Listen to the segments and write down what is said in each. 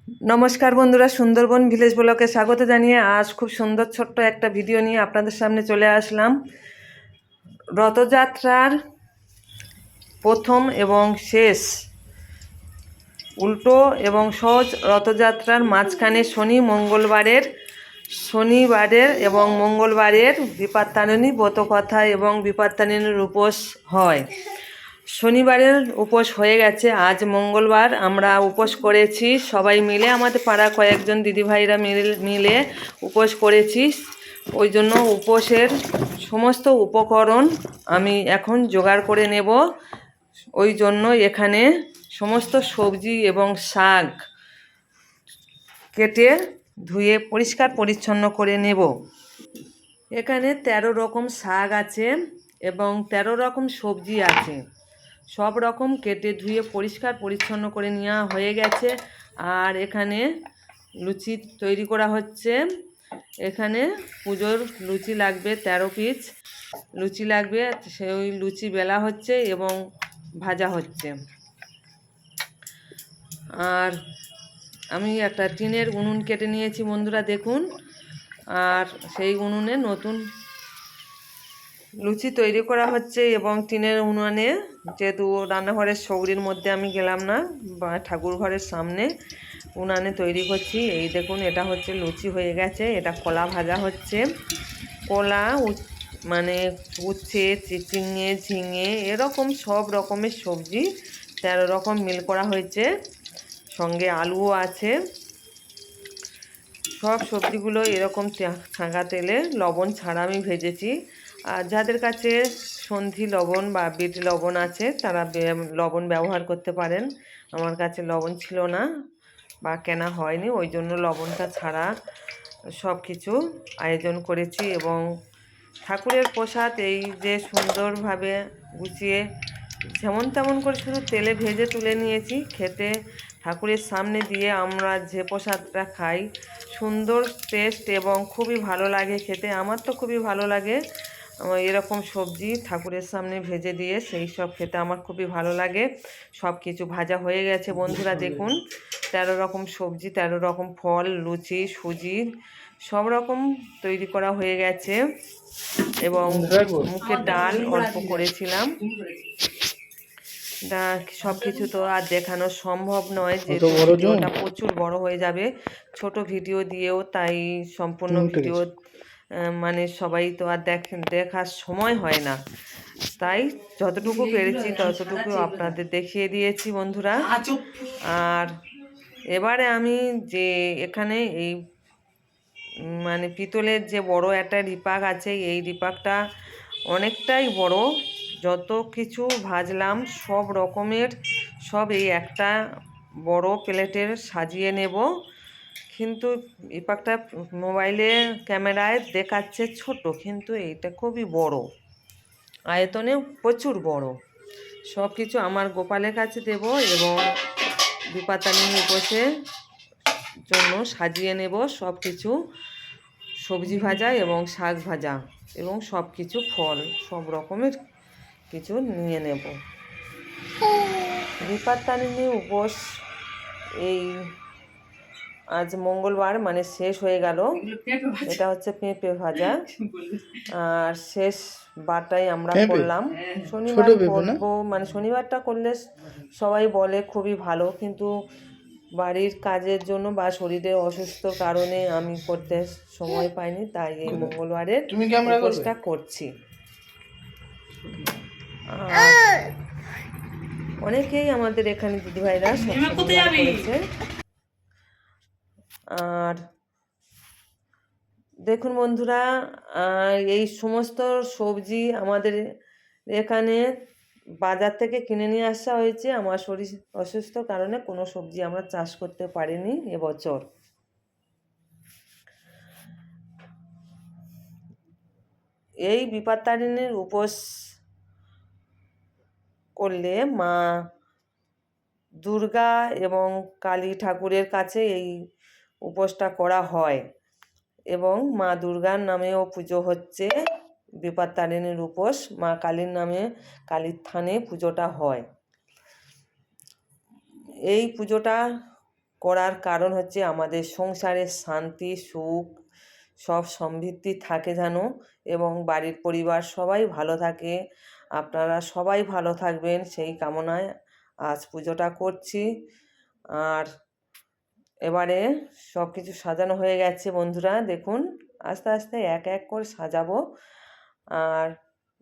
নমস্কার বন্ধুরা, সুন্দরবন ভিলেজ ব্লগে স্বাগত জানিয়ে আজ খুব সুন্দর ছোট্ট একটা ভিডিও নিয়ে আপনাদের সামনে চলে আসলাম। রথযাত্রার প্রথম এবং শেষ, উল্টো এবং সহজ রথযাত্রার মাঝখানে শনিবারের এবং মঙ্গলবারের বিপত্তারিণী ব্রতকথা এবং বিপত্তারিণীর উপোস হয়। শনিবারের উপোস হয়ে গেছে, আজ মঙ্গলবার আমরা উপোস করেছি সবাই মিলে, আমাদের পাড়া কয়েকজন দিদিভাইরা মিলে উপোস করেছি। ওই জন্য উপোসের সমস্ত উপকরণ আমি এখন জোগাড় করে নেব। ওই জন্য এখানে সমস্ত সবজি এবং শাক কেটে ধুয়ে পরিষ্কার পরিচ্ছন্ন করে নেব। এখানে 13 রকম শাক আছে এবং 13 রকম সবজি আছে। সব রকম কেটে ধুয়ে পরিষ্কার পরিচ্ছন্ন করে নেওয়া হয়ে গেছে। আর এখানে লুচি তৈরি করা হচ্ছে। এখানে পুজোর লুচি লাগবে, 13 পিস লুচি লাগবে, সেই লুচি বেলা হচ্ছে এবং ভাজা হচ্ছে। আর আমি একটা টিনের উনুন কেটে নিয়েছি বন্ধুরা, দেখুন। আর সেই উনুনে নতুন লুচি তৈরি করা হচ্ছে এবং টিনের উনুনে, যেহেতু রান্নাঘরের সৌরির মধ্যে আমি গেলাম না, বা ঠাকুর ঘরের সামনে উনানে তৈরি করছি। এই দেখুন, এটা হচ্ছে লুচি হয়ে গেছে। এটা কলা ভাজা হচ্ছে। কলা মানে উচ্ছে, চিচিঙে, ঝিঙে, এরকম সব রকমের সবজি 13 রকম মিল করা হয়েছে, সঙ্গে আলুও আছে। সব সবজিগুলো এরকম ছাঁকা তেলে লবণ ছাড়া আমি ভেজেছি। আর যাদের কাছে সন্ধি লবণ বা বিট লবণ আছে তারা লবণ ব্যবহার করতে পারেন। আমার কাছে লবণ ছিল না বা কেনা হয়নি, ওই জন্য লবণটা ছাড়া সব কিছু আয়োজন করেছি। এবং ঠাকুরের প্রসাদ এই যে সুন্দরভাবে গুছিয়ে যেমন তেমন করে শুধু তেলে ভেজে তুলে নিয়েছি। খেতে ঠাকুরের সামনে দিয়ে আমরা যে প্রসাদটা খাই, সুন্দর টেস্ট এবং খুবই ভালো লাগে খেতে। আমার তো খুবই ভালো লাগে এরকম সবজি ঠাকুরের সামনে ভেজে দিয়ে, সেই সব খেতে আমার খুবই ভালো লাগে। সব কিছু ভাজা হয়ে গেছে বন্ধুরা, দেখুন। 13 রকম সবজি, 13 রকম ফল, লুচি, সুজি সব রকম তৈরি করা হয়ে গেছে। এবং মুখের ডাল অল্প করেছিলাম। সব কিছু তো আর দেখানো সম্ভব নয়, যেহেতু ভিডিওটা প্রচুর বড় হয়ে যাবে ছোট ভিডিও দিয়েও। তাই সম্পূর্ণ ভিডিও মানে সবাই তো আর দেখার সময় হয় না, তাই যতটুকু পেরেছি ততটুকু আপনাদের দেখিয়ে দিয়েছি বন্ধুরা। আর এবারে আমি যে এখানে এই মানে পিতলের যে বড় একটা রিপাক আছে, এই রিপাকটা অনেকটাই বড়। যত কিছু ভাজলাম সব রকমের সব এই একটা বড় প্লেটের সাজিয়ে নেব। কিন্তু রিপাকটা মোবাইলে ক্যামেরায় দেখাচ্ছে ছোট, কিন্তু এইটা খুবই বড়, আয়তনে প্রচুর বড়। সব কিছু আমার গোপালের কাছে দেব এবং বিপত্তারিণী উপোসের জন্য সাজিয়ে নেব। সব কিছু সবজি ভাজা এবং শাক ভাজা এবং সব কিছু ফল, সব রকমের কিছু নিয়ে নেব। বিপত্তারিণী উপোস এই আজ মঙ্গলবার মানে শেষ হয়ে গেল। এটা হচ্ছে পেঁপে ভাজা। আর শেষ বারটাই আমরা করলাম। শনিবার করবো, মানে শনিবারটা করলে সবাই বলে খুবই ভালো, কিন্তু বাড়ির কাজের জন্য বা শরীরের অসুস্থ কারণে আমি করতে সময় পাইনি, তাই এই মঙ্গলবারের উপোসটা করছি। আর অনেকেই আমাদের এখানে দিদিভাইরা করেছে। আর দেখুন বন্ধুরা, এই সমস্ত সবজি আমাদের এখানে বাজার থেকে কিনে নিয়ে আসা হয়েছে। আমার শরীর অসুস্থ কারণে কোনো সবজি আমরা চাষ করতে পারিনি এবছর। এই বিপত্তারিণীর উপোস করলে মা দুর্গা এবং কালী ঠাকুরের কাছে এই উপোসটা করা হয় এবং মা দুর্গার নামেও পুজো হচ্ছে। বিপত্তারিণীর উপোস মা কালীর নামে, কালীর থানে পুজোটা হয়। এই পুজোটা করার কারণ হচ্ছে আমাদের সংসারের শান্তি সুখ সব সমৃদ্ধি থাকে যেন, এবং বাড়ির পরিবার সবাই ভালো থাকে। আপনারা সবাই ভালো থাকবেন সেই কামনায় আজ পুজোটা করছি। আর এবারে সব কিছু সাজানো হয়ে গেছে বন্ধুরা, দেখুন আস্তে আস্তে এক এক করে সাজাবো। আর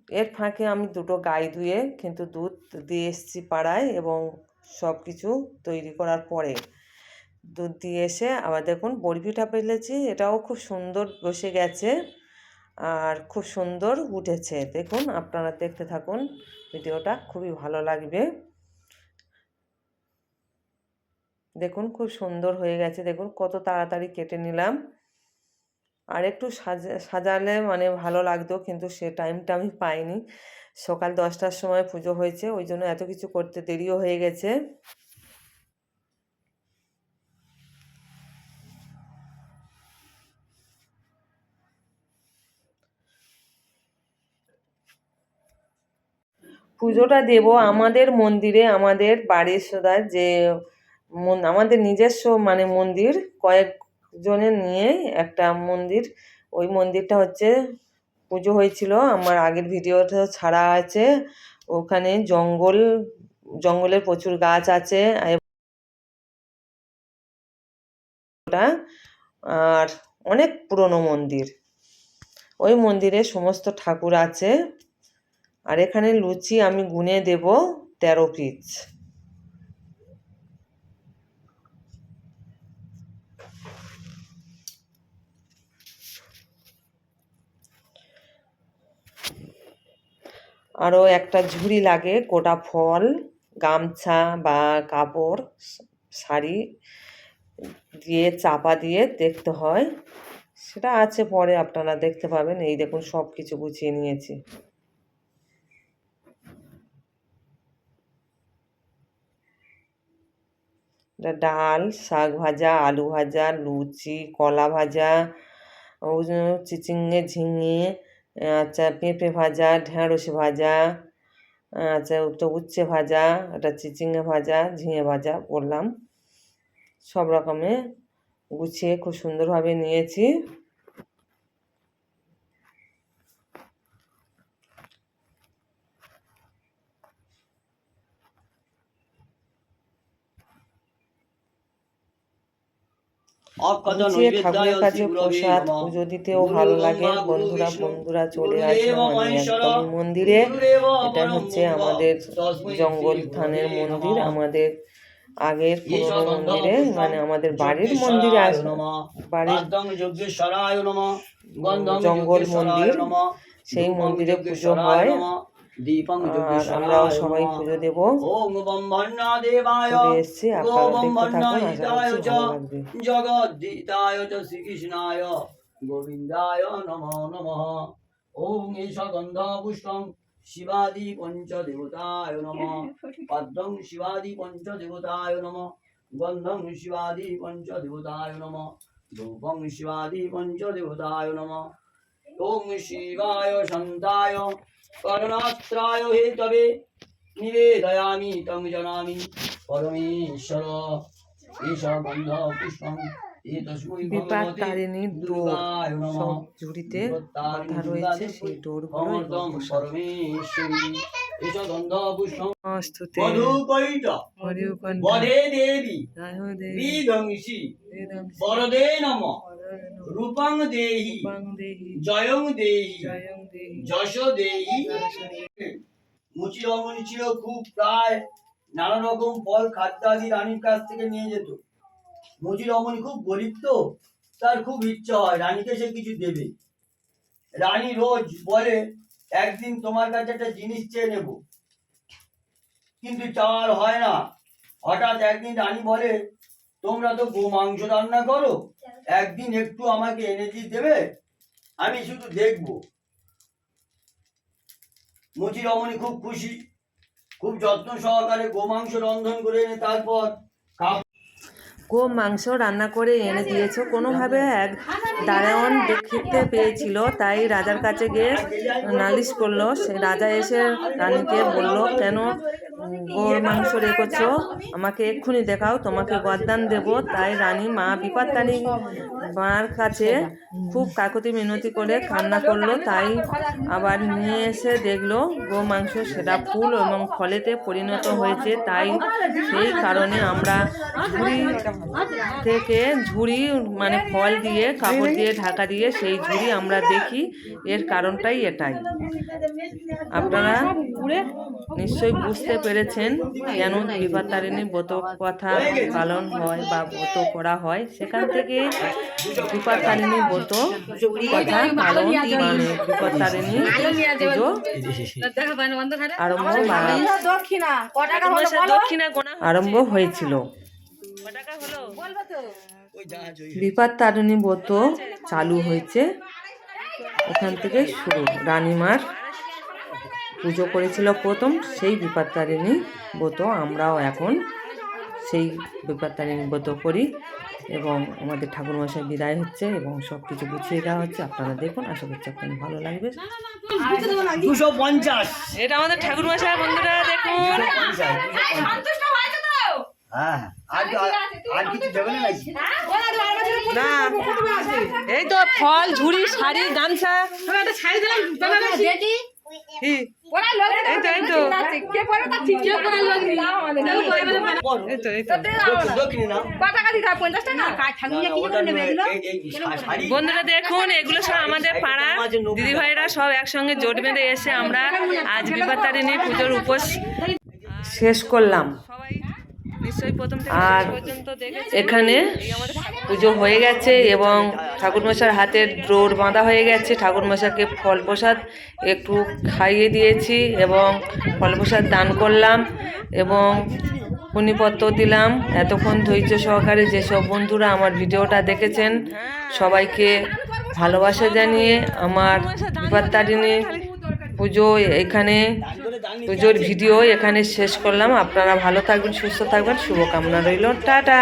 এর ফাঁকে আমি দুটো গাই ধুয়ে কিন্তু দুধ দিয়ে এসেছি পাড়ায়, এবং সব কিছু তৈরি করার পরে দুধ দিয়ে এসে আবার দেখুন বরফিটা ফেলেছি, এটাও খুব সুন্দর বসে গেছে আর খুব সুন্দর উঠেছে। দেখুন আপনারা দেখতে থাকুন ভিডিওটা, খুবই ভালো লাগবে। দেখুন খুব সুন্দর হয়ে গেছে, দেখুন কত তাড়াতাড়ি কেটে নিলাম। আর একটু সাজালে মানে ভালো লাগতো, কিন্তু সে টাইমটা আমি পাইনি। সকাল 10টার সময় পুজো হয়েছে, ওই জন্য এত কিছু করতে দেরিও হয়ে গেছে। পুজোটা দেব আমাদের মন্দিরে, আমাদের বাড়ির সদায় যে আমাদের নিজস্ব মানে মন্দির, কয়েকজনের নিয়ে একটা মন্দির। ওই মন্দিরটা হচ্ছে পুজো হয়েছিল, আমার আগের ভিডিওটা ছাড়া আছে। ওখানে জঙ্গলের প্রচুর গাছ আছে আর অনেক পুরনো মন্দির। ওই মন্দিরে সমস্ত ঠাকুর আছে। আর এখানে লুচি আমি গুনে দেব 13 পিস। আরও একটা ঝুড়ি লাগে, গোটা ফল, গামছা বা কাপড়, শাড়ি দিয়ে চাপা দিয়ে দেখতে হয়, সেটা আছে পরে আপনারা দেখতে পাবেন। এই দেখুন সব কিছু গুছিয়ে নিয়েছি। ডাল, শাক ভাজা, আলু ভাজা, লুচি, কলা ভাজা, চিচিঙে ঝিঙে, আচ্ছা পেঁপে ভাজা, ঢেঁড়স ভাজা, আচ্ছা একটা উচ্ছে ভাজা, একটা চিচিঙে ভাজা, ঝিঙে ভাজা করলাম। সব রকমের গুছিয়ে খুব সুন্দরভাবে নিয়েছি। গুছিয়ে ঠাকুরের কাছে প্রসাদ পুজো দিতেও ভালো লাগে। বন্ধুরা চলে আসলাম আমি একদমই মন্দিরে। এটা হচ্ছে আমাদের জঙ্গল থানের মন্দির, আমাদের আগের পুরনো মন্দিরে, মানে আমাদের বাড়ির মন্দিরে বাড়ির জঙ্গল মন্দির, সেই মন্দিরে পুজো হয়। আর আমরাও সবাই পুজো দেব, চলে এসছি। আপনারা দেখতে থাকুন, আশা করছি ভালো লাগবে। জগদ্দিতায় চ শ্রীকৃষ্ণায় গোবিন্দায় নমো নমঃ। ওম ঈশগন্ধ পুষ্পং শিবাদি পঞ্চদেবতায় নমঃ। পদ্মং শিবাদি পঞ্চদেবতায় নমঃ। গন্ধং শিবাদি পঞ্চদেবতায় নমঃ। ধূপং শিবাদি পঞ্চদেবতায় নমঃ। ওম শিবায় শান্তায় করুণাস্ত্রায় হেতবে নিবেদয়ামি তং জানামি পরমেশ্বর ঈশগন্ধ পুষ্পং বিপাক তারিণীর ডোর সব ঝুড়িতে বাঁধা রয়েছে, সেই ডোরগুলো বরদে নমঃ রূপং দেহি জয়ং দেহি যশ দেহি। মুচি রমণী ছিল খুব প্রায় নানা রকম ফল খাদ্যাদি রানীর কাছ থেকে নিয়ে যেত। মুচি রমণী খুব গরিব তো, তার খুব ইচ্ছা হয় রানীকে সে কিছু দেবে। রানী রোজ বলে একদিন তোমার কাছে একটা জিনিস চেয়ে নেব, কিন্তু চাওয়ার হয় না। হঠাৎ একদিন রানী বলে, তোমরা তো গো মাংস রান্না করো, একদিন একটু আমাকে এনে দিয়ে দেবে, আমি শুধু দেখব। মুচি রমণী খুব খুশি, খুব যত্ন সহকারে গোমাংস রন্ধন করে এনে তারপর গো মাংস রান্না করে এনে দিয়েছো। কোনোভাবে এক দারোয়ান দেখতে পেয়েছিল, তাই রাজার কাছে গিয়ে নালিশ করলো। সে রাজা এসে রানীকে বলল, কেন গোর মাংস রেখেছো, আমাকে এক্ষুনি দেখাও, তোমাকে গরদান দেবো। তাই রানী মা বিপত্তারিণী মার কাছে খুব কাকুতি মিনতি করে কান্না করলো। তাই আবার নিয়ে এসে দেখলো গো মাংস সেটা ফুল এবং ফলেতে পরিণত হয়েছে। তাই সেই কারণে আমরা ঝুড়ি থেকে ঝুড়ি মানে ফল দিয়ে কাপড় দিয়ে ঢাকা দিয়ে সেই ঝুড়ি আমরা দেখি। এর কারণটাই এটাই। আপনারা নিশ্চয়ই বুঝতে পেরেছেন কেন বিপত্তারিণী ব্রত কথা পালন হয় বা ব্রত করা হয়। সেখান থেকে বিপত্তারিণী ব্রত কথা পালন মানে বিপত্তারিণী পুজো আরম্ভ হয়েছিল। বিপত্তারিণী ব্রত চালু হয়েছে ওখান থেকে শুরু। রানীমার পুজো করেছিল প্রথম, সেই বিপত্তারিণী ব্রত আমরাও এখন সেই বিপত্তারিণী ব্রত করি এবং আমাদের ঠাকুরমশাই বিদায় হচ্ছে এবং সব কিছু গুছিয়ে দেওয়া হচ্ছে। আপনারা দেখুন, আশা করছি আপনাদের ভালো লাগবে। 250 এটা আমাদের ঠাকুরমশাই, বন্ধুরা দেখুন। হ্যাঁ, আর কিছু দেবে না? না, এই তো ফল, ঝুড়ি, শাড়ি, গামছা। বন্ধুরা দেখুন, এগুলো সব আমাদের পাড়া দিদি ভাইরা সব একসঙ্গে জোট বেঁধে এসে আমরা আজ বিপত্তারিণী পুজোর উপোস শেষ করলাম। আর এখানে পুজো হয়ে গেছে এবং ঠাকুরমশার হাতের ডোর বাঁধা হয়ে গেছে। ঠাকুরমশাকে ফল প্রসাদ একটু খাইয়ে দিয়েছি এবং ফল প্রসাদ দান করলাম এবং পুণ্যপত্র দিলাম। এতক্ষণ ধৈর্য সহকারে যেসব বন্ধুরা আমার ভিডিওটা দেখেছেন সবাইকে ভালোবাসা জানিয়ে আমার বিপত্তারিণী পুজো এখানে পুজোর ভিডিও এখানে শেষ করলাম। আপনারা ভালো থাকবেন, সুস্থ থাকবেন, শুভকামনা রইল। টাটা।